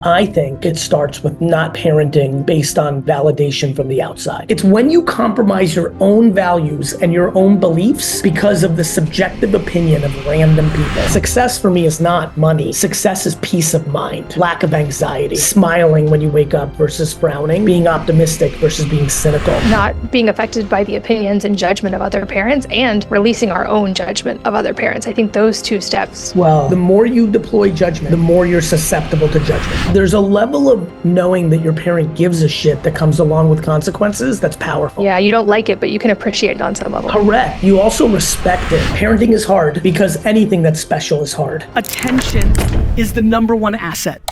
I think it starts with not parenting based on validation from the outside. It's when you compromise your own values and your own beliefs because of the subjective opinion of random people. Success for me is not money. Success is peace of mind, lack of anxiety, smiling when you wake up versus frowning, being optimistic versus being cynical. Not being affected by the opinions and judgment of other parents and releasing our own judgment of other parents. I think those two steps. Well, the more you deploy judgment, the more you're susceptible to judgment. There's a level of knowing that your parent gives a shit that comes along with consequences that's powerful. Yeah, you don't like it, but you can appreciate it on some level. Correct. You also respect it. Parenting is hard because anything that's special is hard. Attention is the number one asset.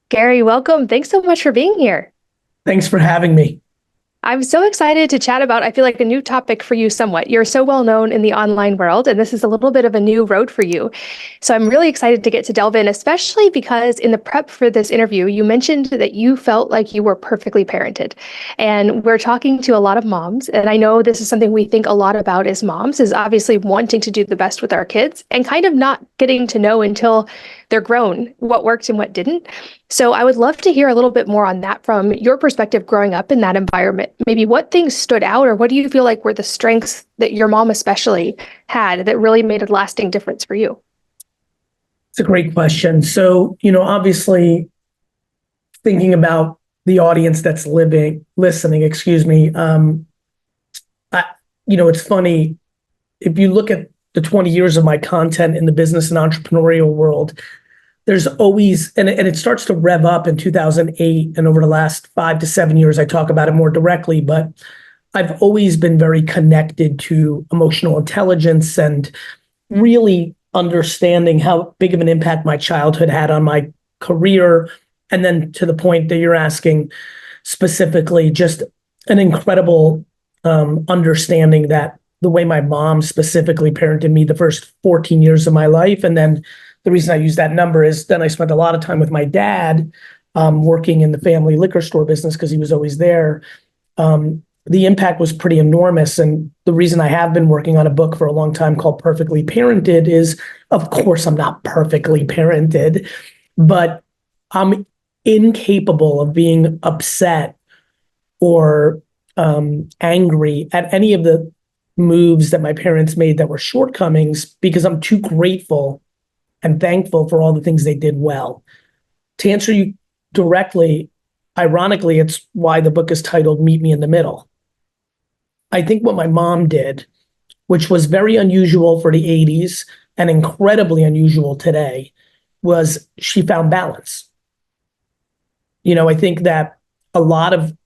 Gary, welcome. Thanks so much for being here. Thanks for having me. I'm so excited to chat about, I feel like, a new topic for you somewhat. You're so well known in the online world, and this is a little bit of a new road for you. So I'm really excited to get to delve in, especially because in the prep for this interview, you mentioned that you felt like you were perfectly parented. And we're talking to a lot of moms, and I know this is something we think a lot about as moms, is obviously wanting to do the best with our kids and kind of not getting to know until they're grown what worked and what didn't. So I would love to hear a little bit more on that from your perspective growing up in that environment. Maybe what things stood out, or what do you feel like were the strengths that your mom especially had that really made a lasting difference for you? It's a great question. So, obviously thinking about the audience that's listening, it's funny. If you look at the 20 years of my content in the business and entrepreneurial world, there's always, and it starts to rev up in 2008, and over the last 5 to 7 years, I talk about it more directly, but I've always been very connected to emotional intelligence and really understanding how big of an impact my childhood had on my career. And then to the point that you're asking specifically, just an incredible understanding that the way my mom specifically parented me the first 14 years of my life. And then the reason I use that number is then I spent a lot of time with my dad working in the family liquor store business because he was always there. The impact was pretty enormous. And the reason I have been working on a book for a long time called Perfectly Parented is, of course, I'm not perfectly parented, but I'm incapable of being upset or angry at any of the moves that my parents made that were shortcomings because I'm too grateful and thankful for all the things they did well. To answer you directly, ironically, it's why the book is titled Meet Me in the Middle. I think what my mom did, which was very unusual for the 80s and incredibly unusual today, was she found balance. I think that a lot of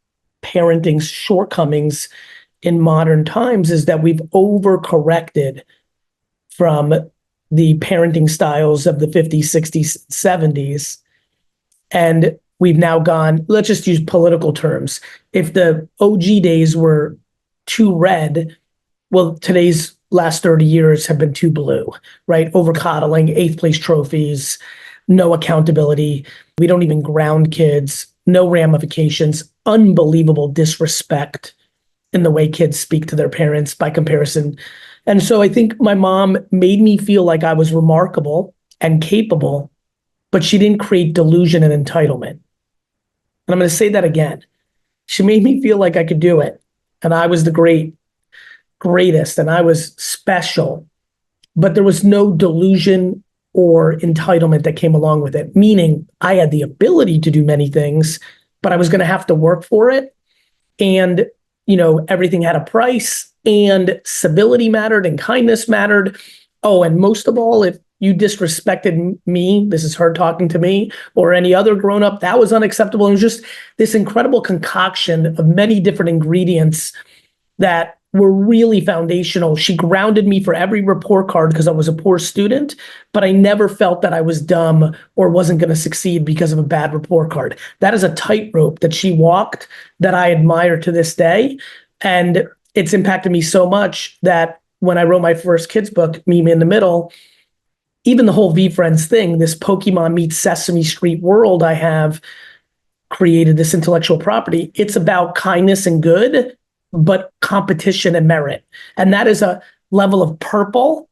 parenting's shortcomings in modern times is that we've overcorrected from the parenting styles of the 50s, 60s, 70s. And we've now gone, let's just use political terms. If the OG days were too red, well, today's last 30 years have been too blue, right? Over coddling, 8th place trophies, no accountability. We don't even ground kids, no ramifications, unbelievable disrespect in the way kids speak to their parents by comparison. And so I think my mom made me feel like I was remarkable and capable, but she didn't create delusion and entitlement. And I'm going to say that again. She made me feel like I could do it. And I was the greatest, and I was special. But there was no delusion or entitlement that came along with it, meaning I had the ability to do many things, but I was going to have to work for it. And, everything had a price. And civility mattered and kindness mattered. Oh, and most of all, if you disrespected me, this is her talking to me, or any other grown-up, that was unacceptable. It was just this incredible concoction of many different ingredients that were really foundational. She grounded me for every report card because I was a poor student, but I never felt that I was dumb or wasn't going to succeed because of a bad report card. That is a tightrope that she walked that I admire to this day. And it's impacted me so much that when I wrote my first kids book, Meet Me in the Middle, even the whole VeeFriends thing, this Pokemon meets Sesame Street world I have created, this intellectual property, it's about kindness and good, but competition and merit. And that is a level of purple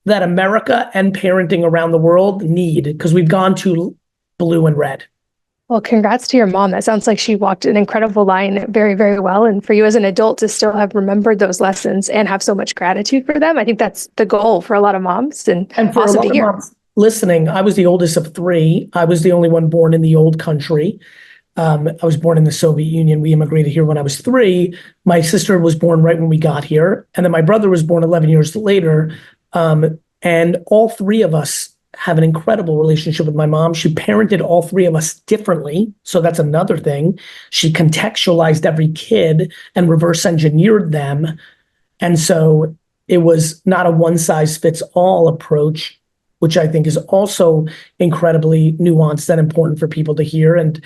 that America and parenting around the world need, because we've gone to blue and red. Well, congrats to your mom. That sounds like she walked an incredible line very, very well. And for you as an adult to still have remembered those lessons and have so much gratitude for them, I think that's the goal for a lot of moms, and for awesome a lot to of hear. moms listening, I was the oldest of three. I was the only one born in the old country. I was born in the Soviet Union. We immigrated here when I was 3. My sister was born right when we got here. And then my brother was born 11 years later. And all 3 of us have an incredible relationship with my mom. She parented all 3 of us differently. So that's another thing. She contextualized every kid and reverse engineered them. And so it was not a one size fits all approach, which I think is also incredibly nuanced and important for people to hear. And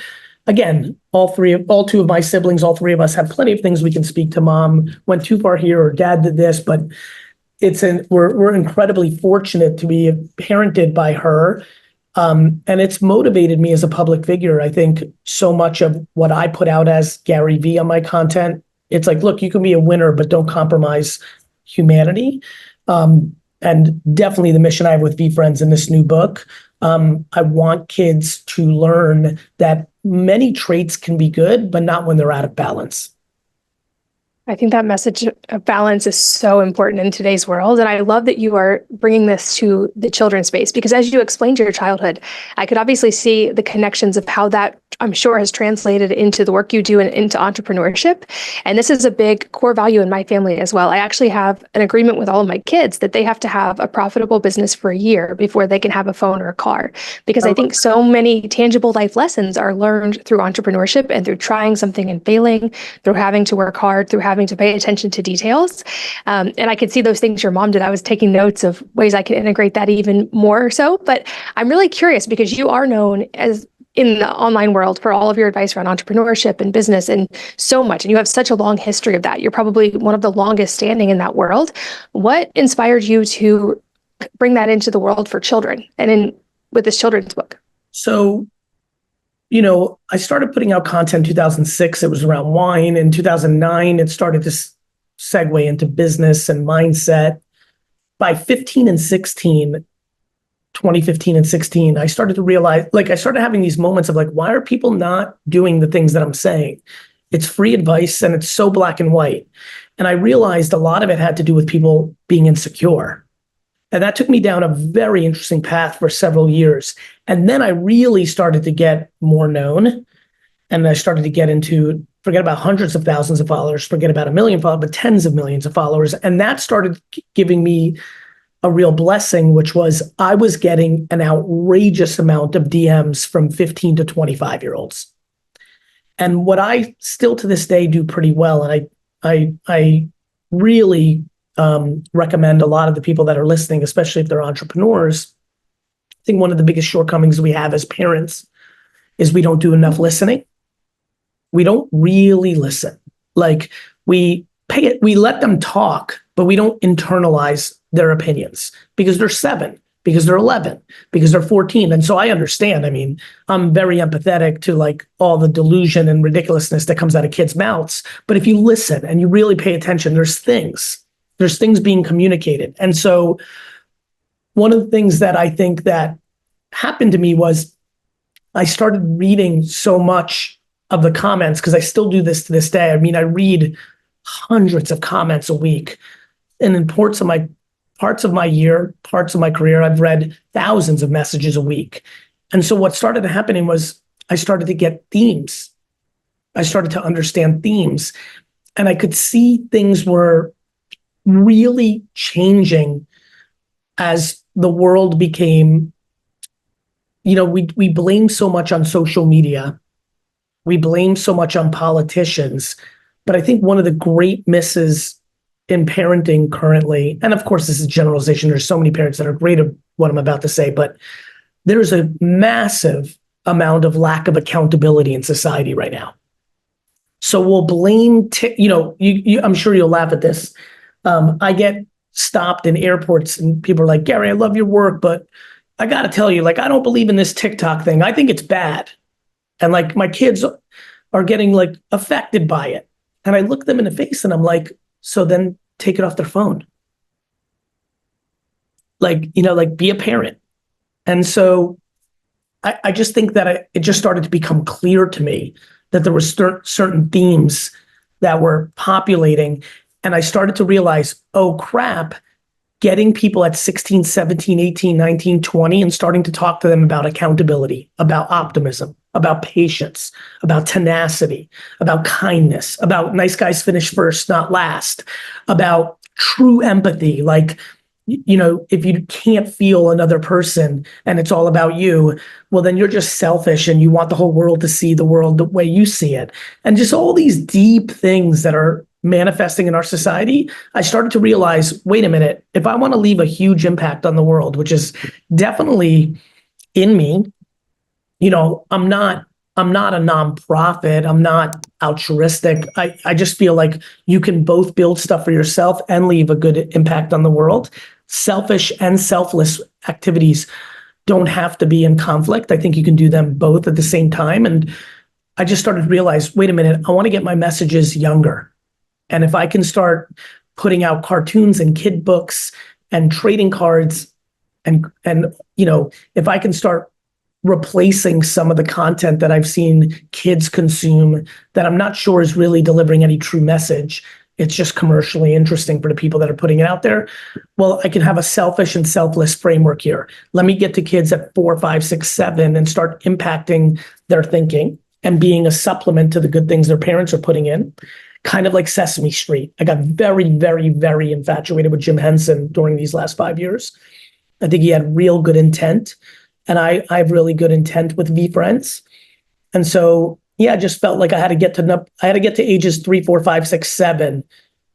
again, all 2 of my siblings, all 3 of us have plenty of things we can speak to. Mom went too far here, or dad did this, but we're incredibly fortunate to be parented by her. And it's motivated me as a public figure. I think so much of what I put out as GaryVee on my content, it's like, look, you can be a winner, but don't compromise humanity. And definitely the mission I have with VeeFriends in this new book. I want kids to learn that many traits can be good, but not when they're out of balance. I think that message of balance is so important in today's world. And I love that you are bringing this to the children's space, because as you explained your childhood, I could obviously see the connections of how that, I'm sure, has translated into the work you do and into entrepreneurship. And this is a big core value in my family as well. I actually have an agreement with all of my kids that they have to have a profitable business for a year before they can have a phone or a car, because I think so many tangible life lessons are learned through entrepreneurship and through trying something and failing, through having to work hard, through having to pay attention to details. And I could see those things your mom did. I was taking notes of ways I could integrate that even more so. But I'm really curious, because you are known as in the online world for all of your advice around entrepreneurship and business and so much. And you have such a long history of that. You're probably one of the longest standing in that world. What inspired you to bring that into the world for children and with this children's book? So, I started putting out content in 2006. It was around wine. In 2009, it started to segue into business and mindset. By 15 and 16, 2015 and 16, I started to realize, I started having these moments of why are people not doing the things that I'm saying? It's free advice and it's so black and white. And I realized a lot of it had to do with people being insecure. And that took me down a very interesting path for several years. And then I really started to get more known. And I started to get into, forget about hundreds of thousands of followers, forget about 1 million followers, but tens of millions of followers. And that started giving me a real blessing, which was I was getting an outrageous amount of DMs from 15 to 25-year-olds. And what I still to this day do pretty well, and I really recommend a lot of the people that are listening, especially if they're entrepreneurs. I think one of the biggest shortcomings we have as parents is we don't do enough listening. We don't really listen. We let them talk, but we don't internalize their opinions because they're 7, because they're 11, because they're 14. And so I understand. I mean, I'm very empathetic to all the delusion and ridiculousness that comes out of kids' mouths. But if you listen and you really pay attention, there's things being communicated. And so one of the things that I think that happened to me was I started reading so much of the comments, because I still do this to this day. I mean, I read hundreds of comments a week. And in parts of my year, parts of my career, I've read thousands of messages a week. And so what started happening was I started to get themes. I started to understand themes. And I could see things were really changing as the world became, we blame so much on social media. We blame so much on politicians. But I think one of the great misses in parenting currently, and of course this is generalization, there's so many parents that are great at what I'm about to say, but there's a massive amount of lack of accountability in society right now. So we'll blame, I'm sure you'll laugh at this. I get stopped in airports and people are like, Gary, I love your work, but I got to tell you, I don't believe in this TikTok thing. I think it's bad. And my kids are getting affected by it. And I look them in the face and I'm like, so then take it off their phone. Be a parent. And so I just think that it just started to become clear to me that there were certain themes that were populating. And I started to realize, oh crap, getting people at 16, 17, 18, 19, 20 and starting to talk to them about accountability, about optimism, about patience, about tenacity, about kindness, about nice guys finish first, not last, about true empathy. Like, if you can't feel another person and it's all about you, well, then you're just selfish and you want the whole world to see the world the way you see it. And just all these deep things that are manifesting in our society, I started to realize, wait a minute, if I want to leave a huge impact on the world, which is definitely in me, I'm not a nonprofit. I'm not altruistic. I just feel like you can both build stuff for yourself and leave a good impact on the world. Selfish and selfless activities don't have to be in conflict. I think you can do them both at the same time. And I just started to realize, wait a minute, I want to get my messages younger. And if I can start putting out cartoons and kid books and trading cards and if I can start replacing some of the content that I've seen kids consume that I'm not sure is really delivering any true message, it's just commercially interesting for the people that are putting it out there. Well, I can have a selfish and selfless framework here. Let me get to kids at 4, 5, 6, 7 and start impacting their thinking and being a supplement to the good things their parents are putting in. Kind of like Sesame Street. I got very, very, very infatuated with Jim Henson during these last 5 years. I think he had real good intent. And I have really good intent with VeeFriends. And so, I just felt like I had to get to ages 3, 4, 5, 6, 7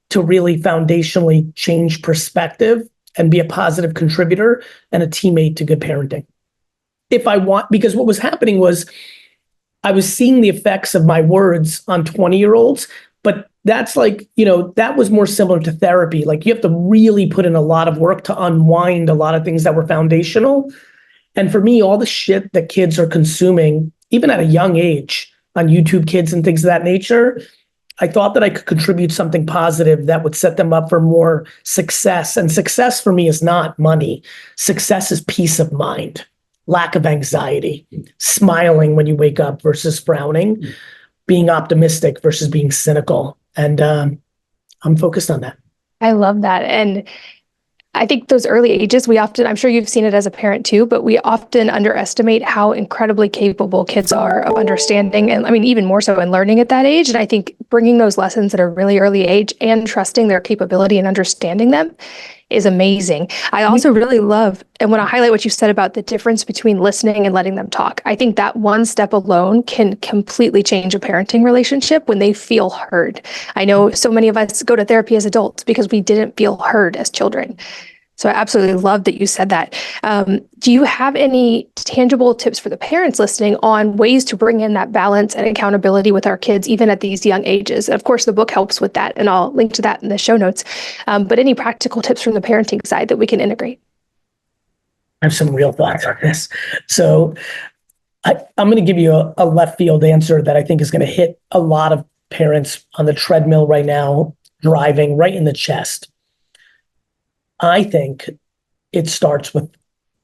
to really foundationally change perspective and be a positive contributor and a teammate to good parenting. Because what was happening was I was seeing the effects of my words on 20-year-olds, but that's like, that was more similar to therapy. Like you have to really put in a lot of work to unwind a lot of things that were foundational. And for me, all the shit that kids are consuming, even at a young age on YouTube Kids and things of that nature, I thought that I could contribute something positive that would set them up for more success. And success for me is not money. Success is peace of mind, lack of anxiety, smiling when you wake up versus frowning, being optimistic versus being cynical. And I'm focused on that. I love that. And I think those early ages, I'm sure you've seen it as a parent too, but we often underestimate how incredibly capable kids are of understanding. And I mean, even more so in learning at that age. And I think bringing those lessons at a really early age and trusting their capability and understanding them is amazing. I also really love and want to highlight what you said about the difference between listening and letting them talk. I think that one step alone can completely change a parenting relationship when they feel heard. I know so many of us go to therapy as adults because we didn't feel heard as children. So I absolutely love that you said that. Do you have any tangible tips for the parents listening on ways to bring in that balance and accountability with our kids, even at these young ages? Of course, the book helps with that, and I'll link to that in the show notes. But any practical tips from the parenting side that we can integrate? I have some real thoughts on this. So I'm going to give you a left field answer that I think is going to hit a lot of parents on the treadmill right now, driving right in the chest. I think it starts with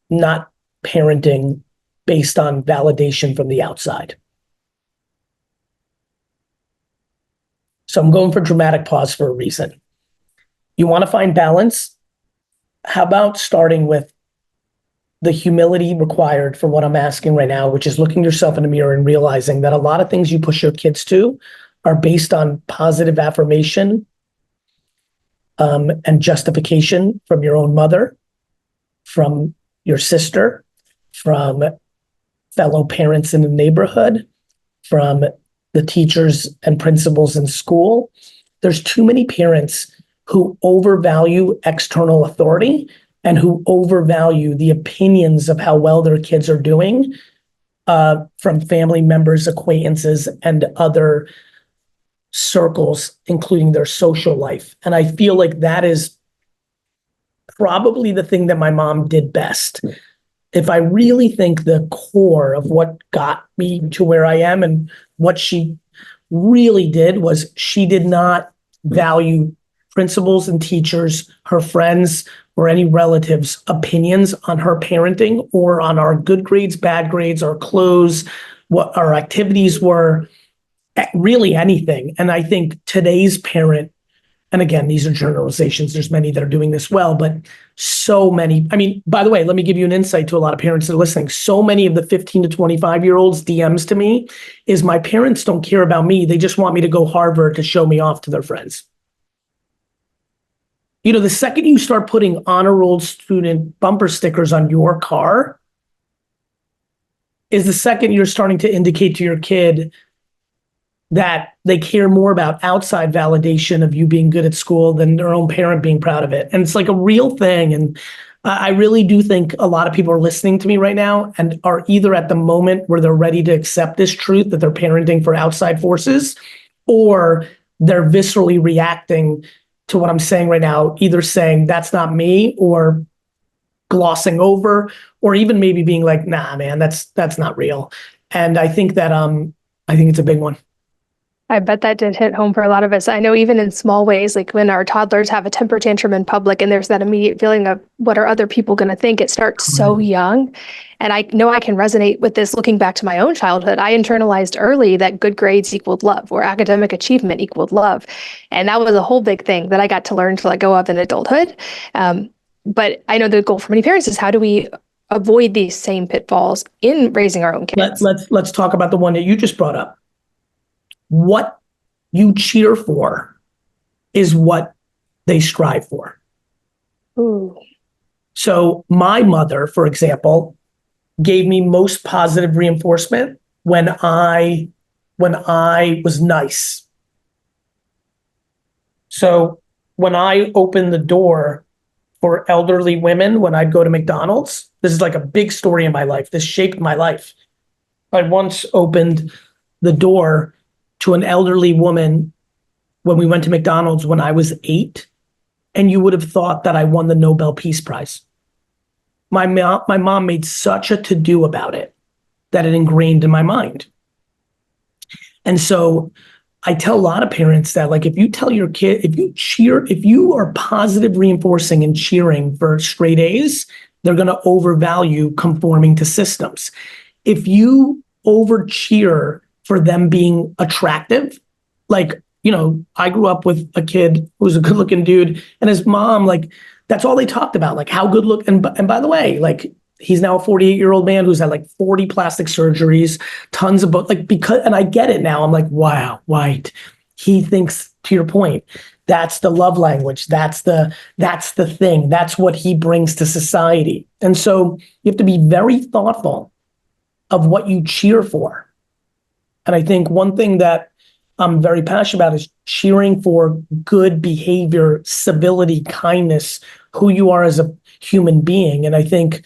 not parenting based on validation from the outside. So I'm going for dramatic pause for a reason. You want to find balance? How about starting with the humility required for what I'm asking right now, which is looking yourself in the mirror and realizing that a lot of things you push your kids to are based on positive affirmation and justification from your own mother, from your sister, from fellow parents in the neighborhood, from the teachers and principals in school. There's too many parents who overvalue external authority and who overvalue the opinions of how well their kids are doing from family members, acquaintances, and other circles, including their social life. And I feel like that is probably the thing that my mom did best. If I really think the core of what got me to where I am and what she really did was she did not value principals and teachers, her friends, or any relatives' opinions on her parenting or on our good grades, bad grades, our clothes, what our activities were, really anything. And I think today's parent, and again, these are generalizations, there's many that are doing this well, but so many, I mean, by the way, let me give you an insight to a lot of parents that are listening. So many of the 15 to 25-year-olds DMs to me is my parents don't care about me. They just want me to go Harvard to show me off to their friends. You know, the second you start putting honor roll student bumper stickers on your car is the second you're starting to indicate to your kid that they care more about outside validation of you being good at school than their own parent being proud of it. And it's like a real thing. And I really do think a lot of people are listening to me right now and are either at the moment where they're ready to accept this truth that they're parenting for outside forces, or they're viscerally reacting to what I'm saying right now, either saying that's not me, or glossing over, or even maybe being like, nah, man, that's not real. And I think that I think it's a big one. I bet that did hit home for a lot of us. I know even in small ways, like when our toddlers have a temper tantrum in public and there's that immediate feeling of what are other people going to think, it starts so young. And I know I can resonate with this looking back to my own childhood. I internalized early that good grades equaled love, or academic achievement equaled love. And that was a whole big thing that I got to learn to let go of in adulthood. But I know the goal for many parents is how do we avoid these same pitfalls in raising our own kids? Let's talk about the one that you just brought up. What you cheer for is what they strive for. Ooh. So my mother, for example, gave me most positive reinforcement when I was nice. So when I opened the door for elderly women, when I'd go to McDonald's, this is like a big story in my life. This shaped my life. I once opened the door to an elderly woman when we went to McDonald's when I was 8, and you would have thought that I won the Nobel Peace Prize. My mom made such a to-do about it that it ingrained in my mind. And so I tell a lot of parents that, like, if you tell your kid, if you are positive reinforcing and cheering for straight A's, they're going to overvalue conforming to systems. If you over cheer for them being attractive, like, you know, I grew up with a kid who was a good looking dude, and his mom, like, that's all they talked about, like how good look. And by the way, like, he's now a 48-year-old man who's had like 40 plastic surgeries, tons of like, because, and I get it now. I'm like, wow, White. He thinks, to your point, that's the love language. That's the thing. That's what he brings to society. And so you have to be very thoughtful of what you cheer for. And I think one thing that I'm very passionate about is cheering for good behavior, civility, kindness, who you are as a human being. And I think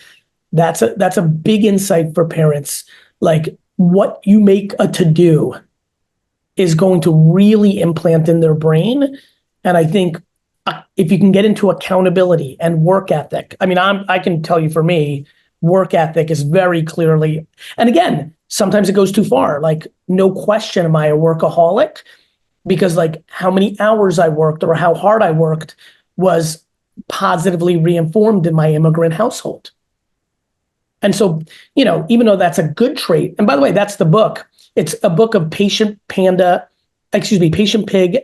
that's a big insight for parents. Like, what you make a to-do is going to really implant in their brain. And I think if you can get into accountability and work ethic, I mean, I can tell you, for me, work ethic is very clearly, and again, sometimes it goes too far. Like, no question am I a workaholic, because like how many hours I worked or how hard I worked was positively reinformed in my immigrant household. And so, you know, even though that's a good trait, and by the way, that's the book. It's a book of patient pig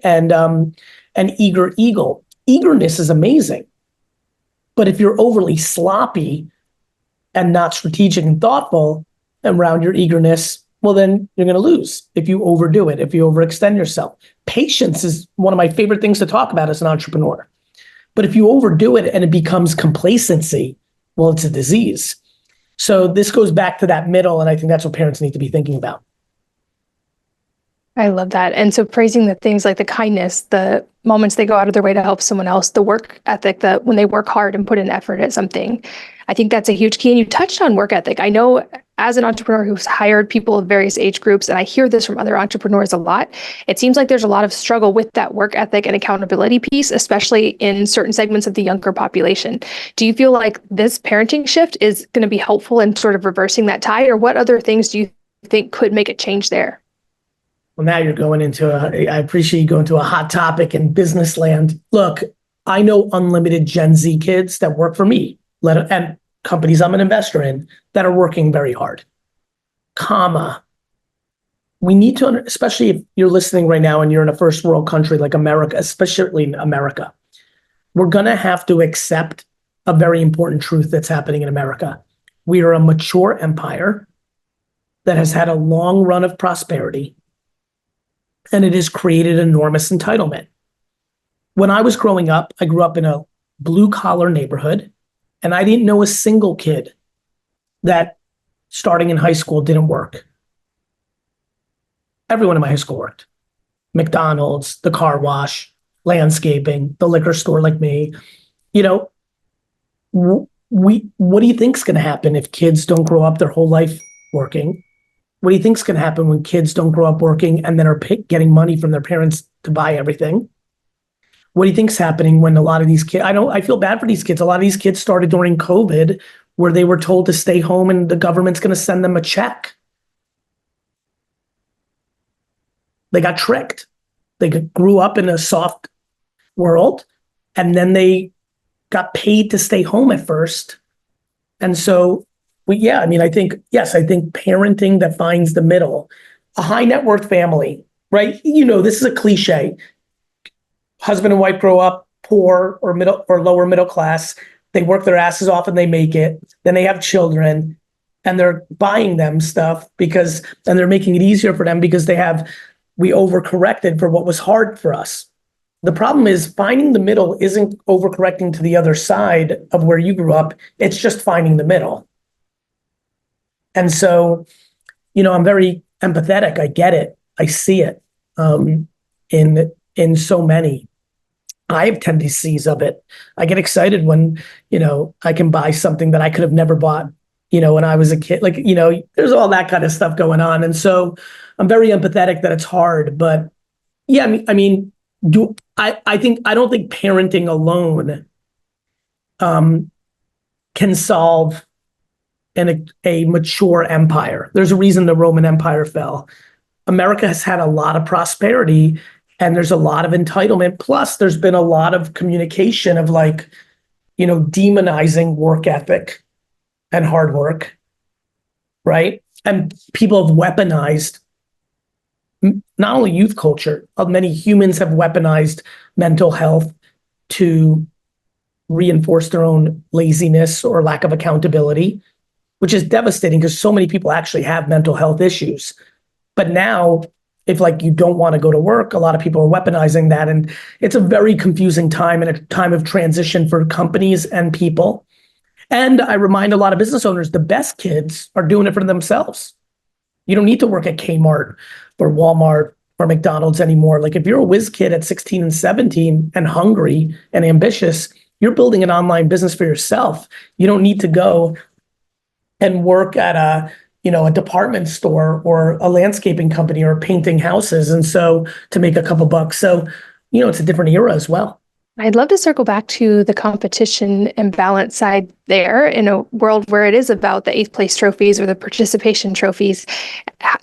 and eager eagle. Eagerness is amazing. But if you're overly sloppy and not strategic and thoughtful around your eagerness, well, then you're going to lose if you overdo it, if you overextend yourself. Patience is one of my favorite things to talk about as an entrepreneur. But if you overdo it and it becomes complacency, well, it's a disease. So this goes back to that middle, and I think that's what parents need to be thinking about. I love that. And so praising the things like the kindness, the moments they go out of their way to help someone else, the work ethic, that when they work hard and put in effort at something, I think that's a huge key. And you touched on work ethic. I know as an entrepreneur who's hired people of various age groups, and I hear this from other entrepreneurs a lot, it seems like there's a lot of struggle with that work ethic and accountability piece, especially in certain segments of the younger population. Do you feel like this parenting shift is going to be helpful in sort of reversing that tide, or what other things do you think could make a change there? Well, now you're going into I appreciate you going to a hot topic in business land. Look, I know unlimited Gen Z kids that work for me, and companies I'm an investor in that are working very hard. Comma. We need to, especially if you're listening right now and you're in a first world country like America, especially in America, we're going to have to accept a very important truth that's happening in America. We are a mature empire that has had a long run of prosperity, and it has created enormous entitlement. When I was growing up, I grew up in a blue-collar neighborhood, and I didn't know a single kid that starting in high school didn't work. Everyone in my high school worked. McDonald's, the car wash, landscaping, the liquor store like me. You know, what do you think's going to happen if kids don't grow up their whole life working? What do you think's going to happen when kids don't grow up working and then are getting money from their parents to buy everything? What do you think's happening when a lot of these kids, I feel bad for these kids. A lot of these kids started during COVID where they were told to stay home and the government's going to send them a check. They got tricked. They grew up in a soft world and then they got paid to stay home at first. And so, I think parenting that finds the middle, a high net worth family, right? This is a cliche. Husband and wife grow up poor or middle or lower middle class. They work their asses off and they make it. Then they have children and they're buying them stuff and they're making it easier for them because we overcorrected for what was hard for us. The problem is finding the middle isn't overcorrecting to the other side of where you grew up. It's just finding the middle. And so, I'm very empathetic. I get it. I see it in so many. I have tendencies of it. I get excited when, I can buy something that I could have never bought, when I was a kid. There's all that kind of stuff going on. And so I'm very empathetic that it's hard. But yeah, I don't think parenting alone can solve a mature empire. There's a reason the Roman Empire fell. America has had a lot of prosperity and there's a lot of entitlement. Plus, there's been a lot of communication of demonizing work ethic and hard work, right? And people have weaponized not only youth culture, many humans have weaponized mental health to reinforce their own laziness or lack of accountability, which is devastating because so many people actually have mental health issues. But now, if you don't want to go to work, a lot of people are weaponizing that. And it's a very confusing time and a time of transition for companies and people. And I remind a lot of business owners, the best kids are doing it for themselves. You don't need to work at Kmart or Walmart or McDonald's anymore. If you're a whiz kid at 16 and 17 and hungry and ambitious, you're building an online business for yourself. You don't need to go and work at a department store or a landscaping company or painting houses. And so to make a couple bucks. So, it's a different era as well. I'd love to circle back to the competition and balance side there in a world where it is about the 8th place trophies or the participation trophies,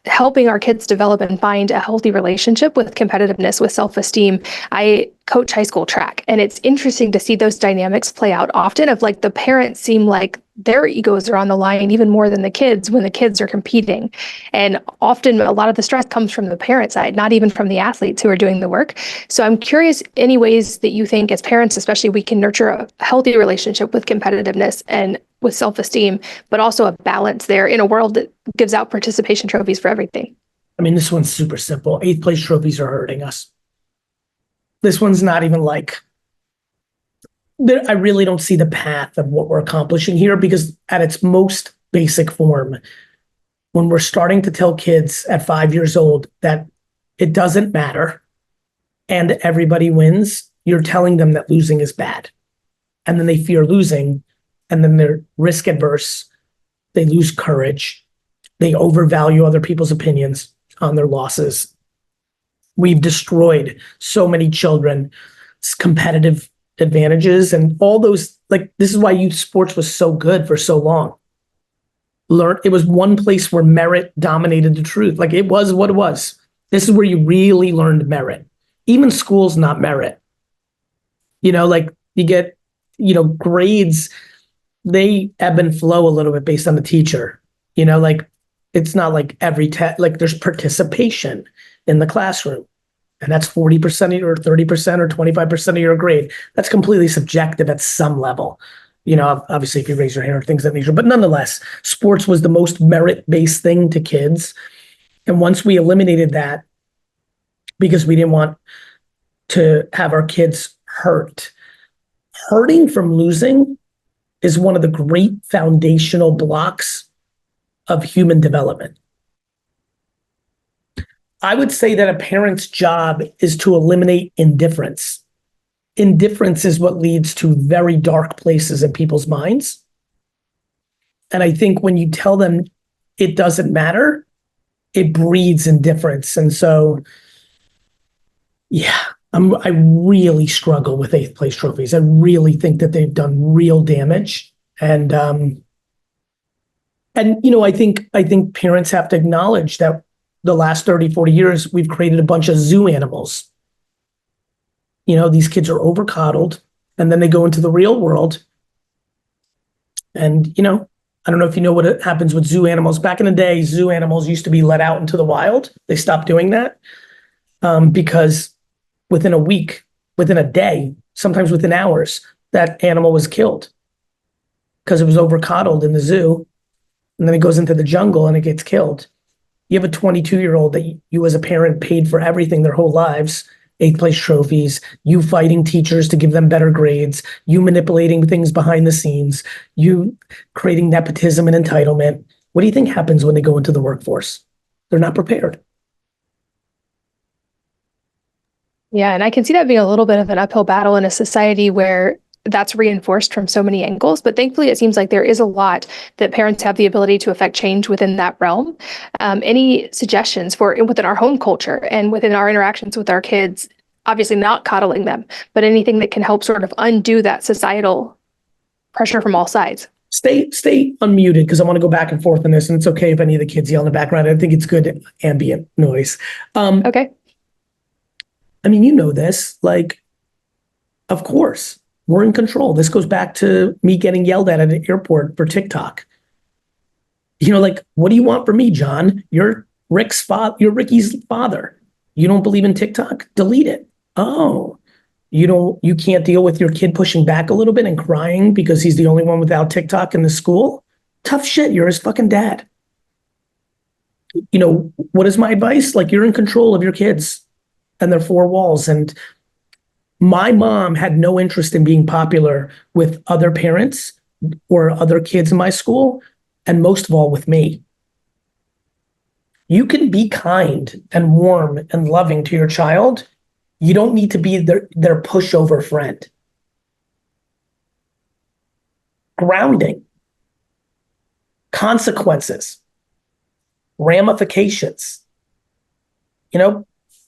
helping our kids develop and find a healthy relationship with competitiveness, with self-esteem. I coach high school track, and it's interesting to see those dynamics play out often of the parents seem like their egos are on the line even more than the kids when the kids are competing. And often a lot of the stress comes from the parent side, not even from the athletes who are doing the work. So I'm curious, any ways that you think as parents, especially, we can nurture a healthy relationship with competitiveness and with self-esteem, but also a balance there in a world that gives out participation trophies for everything. This one's super simple. 8th place trophies are hurting us. This one's not even I really don't see the path of what we're accomplishing here, because at its most basic form, when we're starting to tell kids at 5 years old that it doesn't matter and everybody wins, you're telling them that losing is bad. And then they fear losing, and then they're risk adverse. They lose courage. They overvalue other people's opinions on their losses. We've destroyed so many children's competitive advantages and all those. This is why youth sports was so good for so long. It was one place where merit dominated the truth. It was what it was. This is where you really learned merit. Even school's not merit. Like you get, grades, they ebb and flow a little bit based on the teacher. Like it's not like every test, like there's participation in the classroom. And that's 40% of your, 30% or 25% of your grade. That's completely subjective at some level. Obviously if you raise your hand or things of that nature, but nonetheless, sports was the most merit-based thing to kids. And once we eliminated that, because we didn't want to have our kids hurting from losing is one of the great foundational blocks of human development. I would say that a parent's job is to eliminate indifference. Indifference is what leads to very dark places in people's minds. And I think when you tell them it doesn't matter, it breeds indifference. And so, yeah, I really struggle with 8th place trophies. I really think that they've done real damage. And I think parents have to acknowledge that the last 30, 40 years, we've created a bunch of zoo animals. These kids are overcoddled, and then they go into the real world. And, I don't know if you know what happens with zoo animals. Back in the day, zoo animals used to be let out into the wild. They stopped doing that because within a week, within a day, sometimes within hours, that animal was killed because it was overcoddled in the zoo. And then it goes into the jungle and it gets killed. You have a 22-year-old that you as a parent paid for everything their whole lives, 8th place trophies, you fighting teachers to give them better grades, you manipulating things behind the scenes, you creating nepotism and entitlement. What do you think happens when they go into the workforce? They're not prepared. Yeah, and I can see that being a little bit of an uphill battle in a society where that's reinforced from so many angles. But thankfully, it seems like there is a lot that parents have the ability to affect change within that realm. Any suggestions for within our home culture and within our interactions with our kids, obviously not coddling them, but anything that can help sort of undo that societal pressure from all sides? Stay unmuted because I want to go back and forth on this. And it's okay if any of the kids yell in the background. I think it's good ambient noise. Okay. I mean, this, of course. We're in control. This goes back to me getting yelled at an airport for TikTok. What do you want from me, John? You're Ricky's father. You don't believe in TikTok? Delete it. Oh, you can't deal with your kid pushing back a little bit and crying because he's the only one without TikTok in the school? Tough shit. You're his fucking dad. What is my advice? You're in control of your kids and their four walls. And my mom had no interest in being popular with other parents or other kids in my school, and most of all with me. You can be kind and warm and loving to your child. You don't need to be their pushover friend. Grounding, consequences, ramifications. And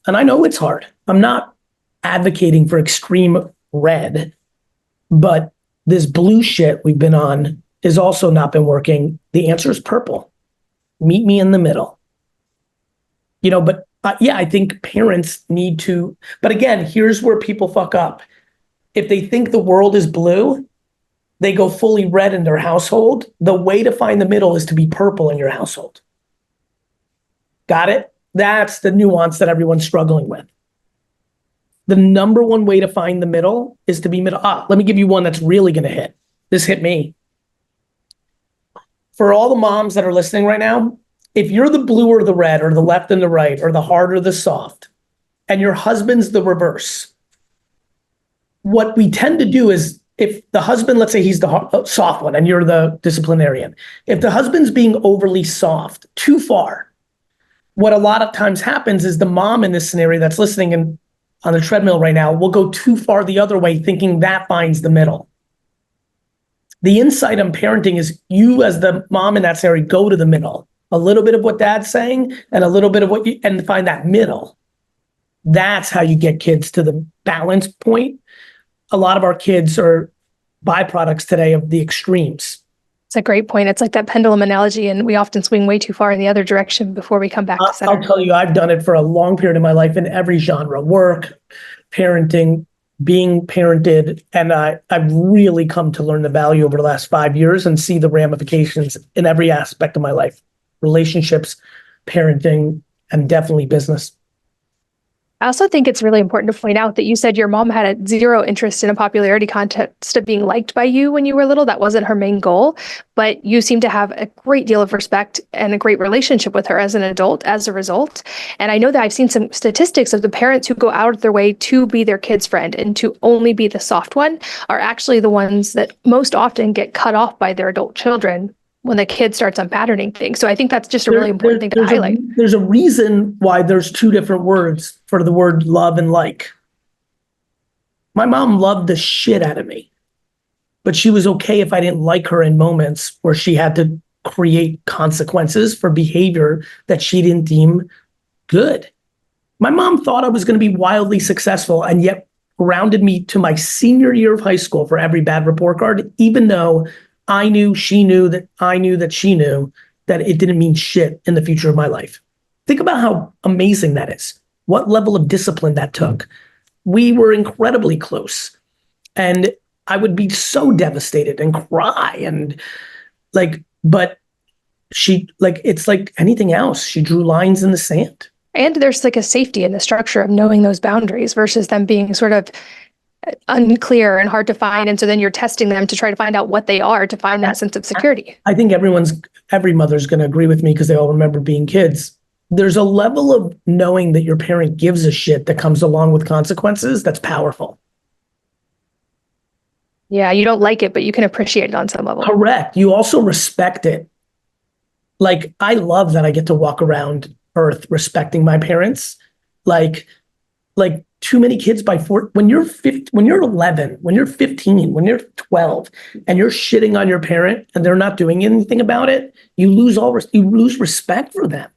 I know it's hard. I'm not advocating for extreme red, but this blue shit we've been on has also not been working. The answer is purple. Meet me in the middle. But I think parents need to, but again, here's where people fuck up. If they think the world is blue, they go fully red in their household. The way to find the middle is to be purple in your household. Got it? That's the nuance that everyone's struggling with. The number one way to find the middle is to be middle. Let me give you one that's really going to hit. This hit me. For all the moms that are listening right now, if you're the blue or the red or the left and the right or the hard or the soft, and your husband's the reverse, what we tend to do is if the husband, let's say he's the soft one and you're the disciplinarian, if the husband's being overly soft, too far, what a lot of times happens is the mom in this scenario that's listening and on the treadmill right now will go too far the other way, thinking that finds the middle. The insight on parenting is you as the mom in that scenario go to the middle. A little bit of what dad's saying and a little bit of and find that middle. That's how you get kids to the balance point. A lot of our kids are byproducts today of the extremes. It's a great point. It's like that pendulum analogy, and we often swing way too far in the other direction before we come back to center. I'll tell you, I've done it for a long period of my life in every genre: work, parenting, being parented, and I've really come to learn the value over the last 5 years and see the ramifications in every aspect of my life, relationships, parenting, and definitely business. I also think it's really important to point out that you said your mom had a zero interest in a popularity contest of being liked by you when you were little. That wasn't her main goal, but you seem to have a great deal of respect and a great relationship with her as an adult as a result. And I know that I've seen some statistics of the parents who go out of their way to be their kid's friend and to only be the soft one are actually the ones that most often get cut off by their adult children when the kid starts unpatterning things. So I think that's just a really important thing to highlight. There's a reason why there's two different words for the word love and like. My mom loved the shit out of me, but she was okay if I didn't like her in moments where she had to create consequences for behavior that she didn't deem good. My mom thought I was going to be wildly successful and yet grounded me to my senior year of high school for every bad report card, even though I knew, she knew that I knew that she knew that it didn't mean shit in the future of my life. Think about how amazing that is. What level of discipline that took. We were incredibly close. And I would be so devastated and cry and but she, it's like anything else. She drew lines in the sand. And there's like a safety in the structure of knowing those boundaries versus them being sort of unclear and hard to find. And so then you're testing them to try to find out what they are to find that sense of security. I think every mother's going to agree with me because they all remember being kids. There's a level of knowing that your parent gives a shit that comes along with consequences that's powerful. Yeah, you don't like it, but you can appreciate it on some level. Correct. You also respect it. Like, I love that I get to walk around Earth respecting my parents. Like too many kids when you're 11, when you're 15, when you're 12, and you're shitting on your parent and they're not doing anything about it, you lose respect for them.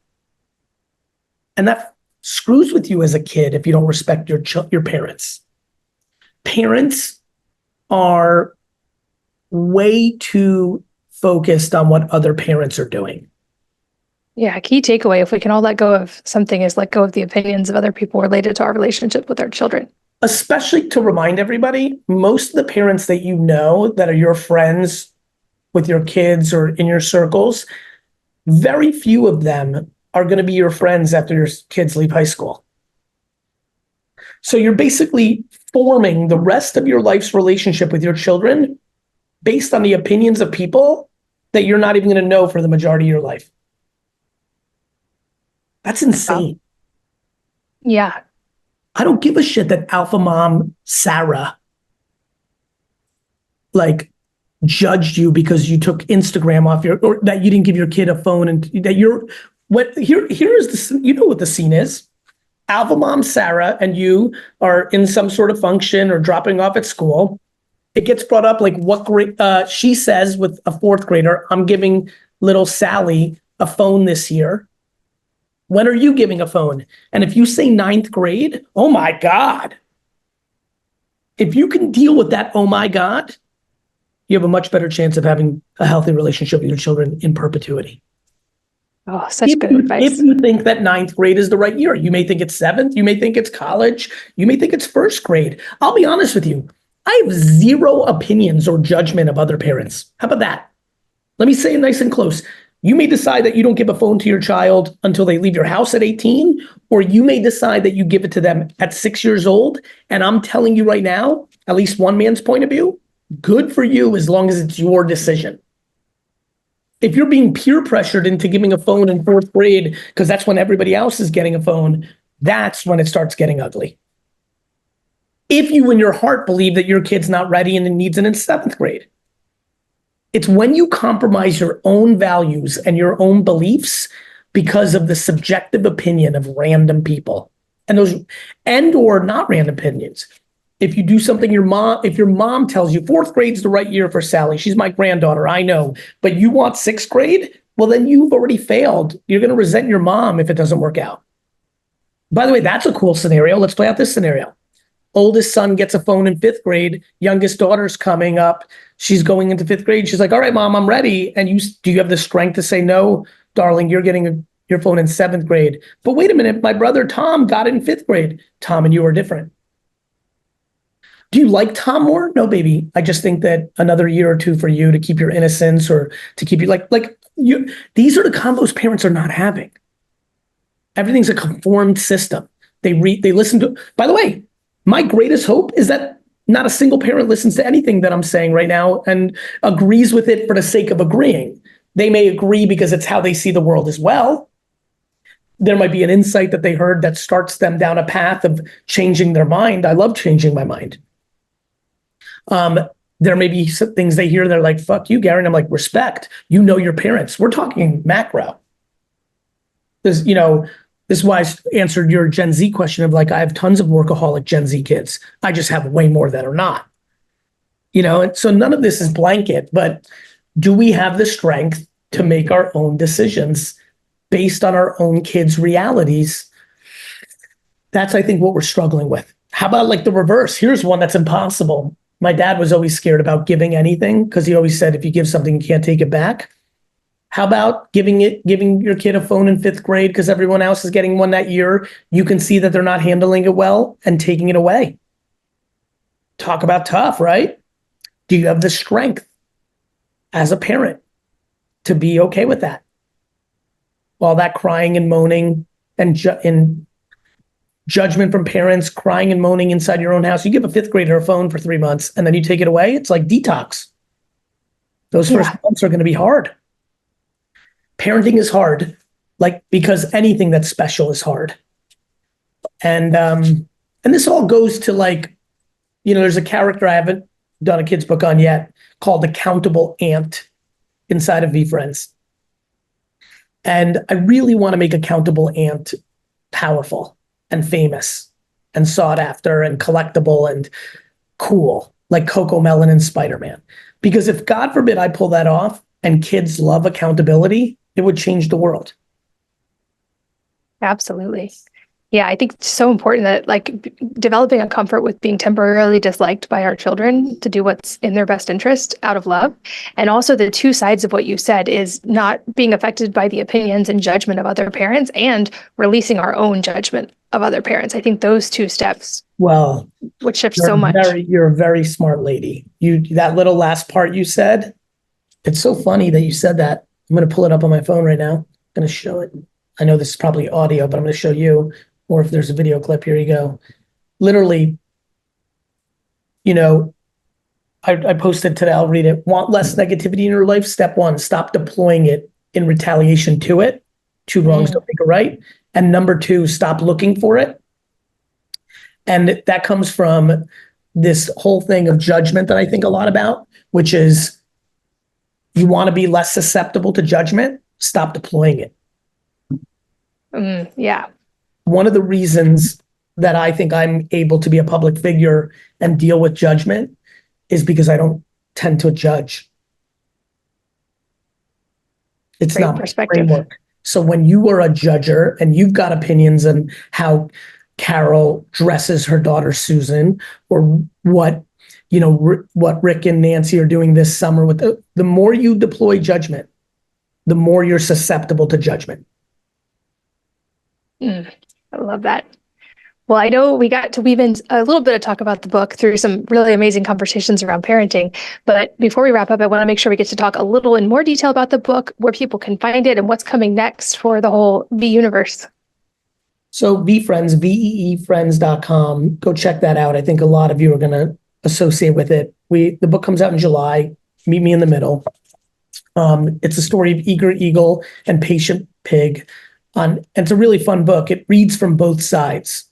And that screws with you as a kid if you don't respect your parents. Parents are way too focused on what other parents are doing. Yeah, key takeaway, if we can all let go of something, is let go of the opinions of other people related to our relationship with our children. Especially to remind everybody, most of the parents that you know that are your friends with your kids or in your circles, very few of them are going to be your friends after your kids leave high school. So you're basically forming the rest of your life's relationship with your children based on the opinions of people that you're not even going to know for the majority of your life. That's insane. Yeah. I don't give a shit that alpha mom Sarah judged you because you took Instagram off or that you didn't give your kid a phone and that here's you know what the scene is. Alpha mom Sarah and you are in some sort of function or dropping off at school. It gets brought up what grade, she says with a fourth grader, I'm giving little Sally a phone this year. When are you giving a phone? And if you say ninth grade, oh my God. If you can deal with that, oh my God, you have a much better chance of having a healthy relationship with your children in perpetuity. Oh, such good advice. If you think that ninth grade is the right year, you may think it's seventh, you may think it's college, you may think it's first grade. I'll be honest with you. I have zero opinions or judgment of other parents. How about that? Let me say it nice and close. You may decide that you don't give a phone to your child until they leave your house at 18, or you may decide that you give it to them at 6 years old. And I'm telling you right now, at least one man's point of view, good for you as long as it's your decision. If you're being peer pressured into giving a phone in fourth grade, because that's when everybody else is getting a phone, that's when it starts getting ugly. If you in your heart believe that your kid's not ready and it needs it in seventh grade. It's when you compromise your own values and your own beliefs because of the subjective opinion of random people or not random opinions. If you do something if your mom tells you fourth grade's the right year for Sally, she's my granddaughter, I know, but you want sixth grade, well, then you've already failed. You're going to resent your mom if it doesn't work out. By the way, that's a cool scenario. Let's play out this scenario. Oldest son gets a phone in fifth grade. Youngest daughter's coming up. She's going into fifth grade. She's like, all right, mom, I'm ready. And do you have the strength to say, no, darling, you're getting your phone in seventh grade. But wait a minute, my brother Tom got it in fifth grade. Tom and you are different. Do you like Tom more? No, baby. I just think that another year or two for you to keep your innocence or to keep you like you. These are the combos parents are not having. Everything's a conformed system. They listen to. By the way, my greatest hope is that not a single parent listens to anything that I'm saying right now and agrees with it for the sake of agreeing. They may agree because it's how they see the world as well. There might be an insight that they heard that starts them down a path of changing their mind. I love changing my mind. There may be some things they hear, they're like, fuck you, Gary. And I'm like, respect. You know your parents. We're talking macro. This is why I answered your Gen Z question of like, I have tons of workaholic Gen Z kids. I just have way more that are not. And so none of this is blanket, but do we have the strength to make our own decisions based on our own kids' realities? That's, I think, what we're struggling with. How about like the reverse? Here's one that's impossible. My dad was always scared about giving anything because he always said, if you give something, you can't take it back. How about giving your kid a phone in 5th grade because everyone else is getting one that year? You can see that they're not handling it well and taking it away. Talk about tough, right? Do you have the strength as a parent to be okay with that? All that crying and moaning and judgment from parents, crying and moaning inside your own house. You give a 5th grader a phone for 3 months and then you take it away. It's like detox. Those first months are going to be hard. Parenting is hard, like because anything that's special is hard. And this all goes to like, there's a character I haven't done a kid's book on yet called Accountable Ant inside of VeeFriends. And I really want to make Accountable Ant powerful and famous and sought after and collectible and cool, like Coco Melon and Spider-Man. Because if God forbid I pull that off and kids love accountability, it would change the world. Absolutely. Yeah, I think it's so important that like developing a comfort with being temporarily disliked by our children to do what's in their best interest out of love. And also the two sides of what you said is not being affected by the opinions and judgment of other parents and releasing our own judgment of other parents. I think those two steps would shift so much. You're a very smart lady. That little last part you said, it's so funny that you said that. I'm going to pull it up on my phone right now. I'm going to show it. I know this is probably audio, but I'm going to show you. Or if there's a video clip, here you go. Literally, I posted today, I'll read it. Want less negativity in your life? Step 1, stop deploying it in retaliation to it. 2 wrongs don't make a right. And number 2, stop looking for it. And that comes from this whole thing of judgment that I think a lot about, which is you want to be less susceptible to judgment, stop deploying it. Yeah. One of the reasons that I think I'm able to be a public figure and deal with judgment is because I don't tend to judge. It's Great not perspective. my framework. So when you are a judger and you've got opinions on how Carol dresses her daughter Susan, or what Rick and Nancy are doing this summer with the more you deploy judgment, the more you're susceptible to judgment. I love that. Well, I know we got to weave in a little bit of talk about the book through some really amazing conversations around parenting. But before we wrap up, I want to make sure we get to talk a little in more detail about the book, where people can find it, and what's coming next for the whole V universe. So VeeFriends, VeeFriends.com. Go check that out. I think a lot of you are going to associate with it. The book comes out in July. Meet me in the middle. It's a story of Eager Eagle and Patient Pig. And it's a really fun book. It reads from both sides.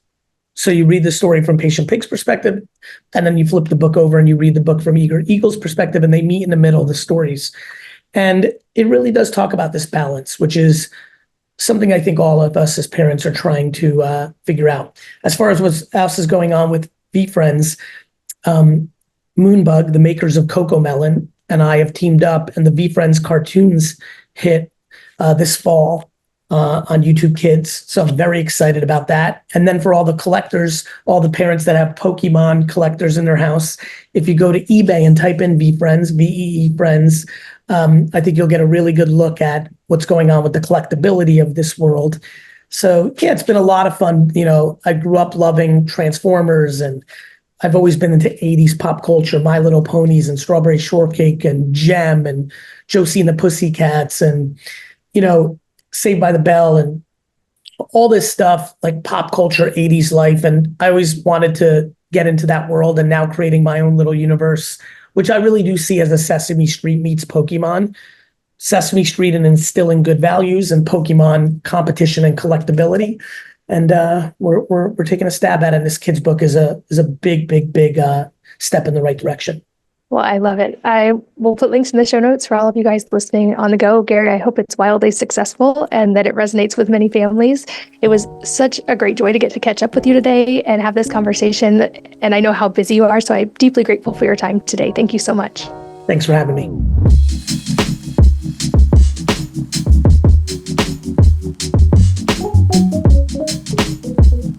So you read the story from Patient Pig's perspective, and then you flip the book over and you read the book from Eager Eagle's perspective, and they meet in the middle of the stories. And it really does talk about this balance, which is something I think all of us as parents are trying to figure out. As far as what else is going on with VeeFriends, Moonbug, the makers of Coco Melon, and I have teamed up, and the VeeFriends cartoons hit this fall on YouTube Kids. So I'm very excited about that. And then for all the collectors, all the parents that have Pokemon collectors in their house, if you go to eBay and type in VeeFriends, VEE Friends, I think you'll get a really good look at what's going on with the collectability of this world. So yeah, it's been a lot of fun. I grew up loving Transformers and I've always been into 80s pop culture, My Little Ponies and Strawberry Shortcake and Gem and Josie and the Pussycats and, Saved by the Bell and all this stuff, like pop culture, 80s life. And I always wanted to get into that world, and now creating my own little universe, which I really do see as a Sesame Street meets Pokemon. Sesame Street and instilling good values, and Pokemon competition and collectability. And we're taking a stab at it. And this kid's book is a big step in the right direction. Well, I love it. I will put links in the show notes for all of you guys listening on the go. Gary, I hope it's wildly successful and that it resonates with many families. It was such a great joy to get to catch up with you today and have this conversation. And I know how busy you are, so I'm deeply grateful for your time today. Thank you so much. Thanks for having me.